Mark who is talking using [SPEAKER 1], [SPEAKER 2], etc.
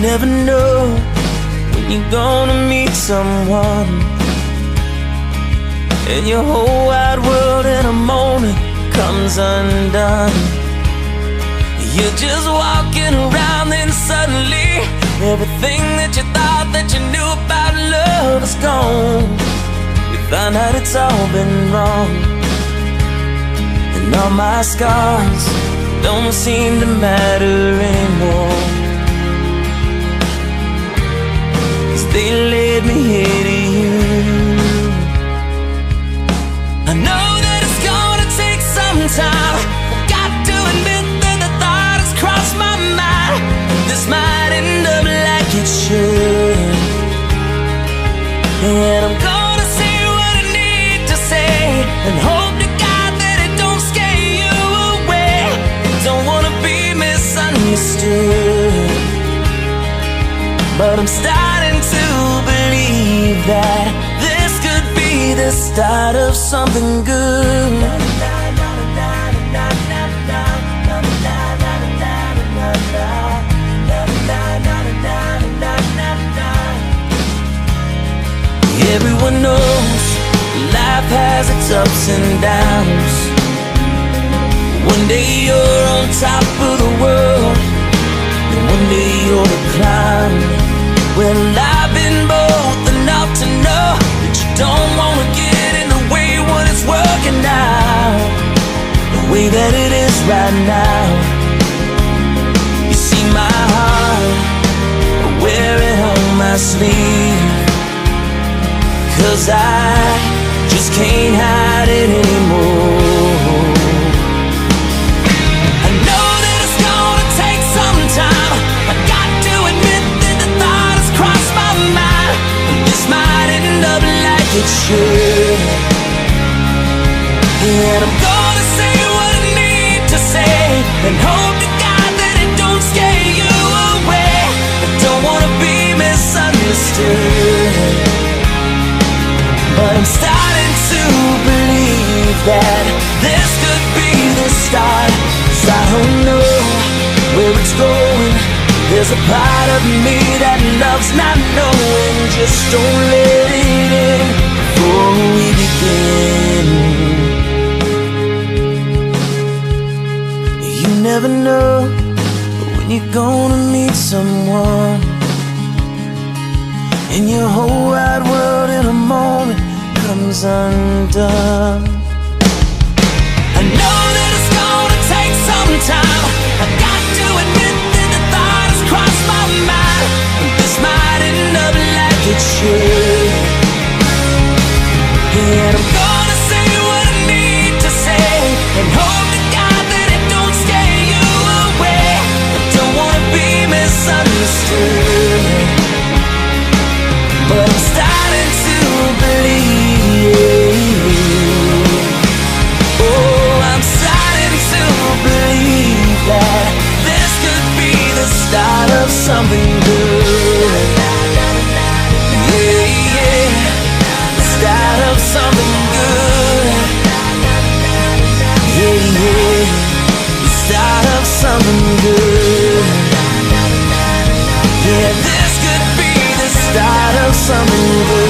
[SPEAKER 1] never know when you're gonna meet someone, and your whole wide world in a moment comes undone. You're just walking around, then suddenly everything that you thought that you knew about love is gone. You find out it's all been wrong, and all my scars don't seem to matter anymore, 'cause they led me here to you. I know that it's gonna take some time. I've got to admit that the thought has crossed my mind. This might end up like it should, and I'm gonna say what I need to say, and hope to God that it don't scare you away. Don't wanna be misunderstood, but I'm starting to believe that this could be the start of something good. Everyone knows life has its ups and downs. One day you're on top of the world, and one day you're the clown. Well, I've been both enough to know that you don't wanna get in the way when it's working out the way that it is right now. You see my heart, I wear it on my sleeve, 'cause I just can't hide it anymore. I know that it's gonna take some time. I got to admit that the thought has crossed my mind, and this might end up like it should, and I'm gonna say what I need to say, and hope to God that it don't scare you away. I don't wanna be misunderstood, but I'm starting to believe that this could be the start. 'Cause I don't know where it's going. There's a part of me that loves not knowing. Just don't let it in before we begin. You never know when you're gonna meet someone, and your whole wide world in a moment comes undone. I know that it's gonna take some time. I got to admit that the thought has crossed my mind, and this might end up like it should, and I'm gonna say what I need to say, and hope to God that it don't scare you away. I don't wanna be misunderstood, but I'm starting to believe. Oh, I'm starting to believe that this could be the start of something good. Yeah, yeah, the start of something good. Yeah, yeah, the start of something good. Yeah, this could be the start of something good.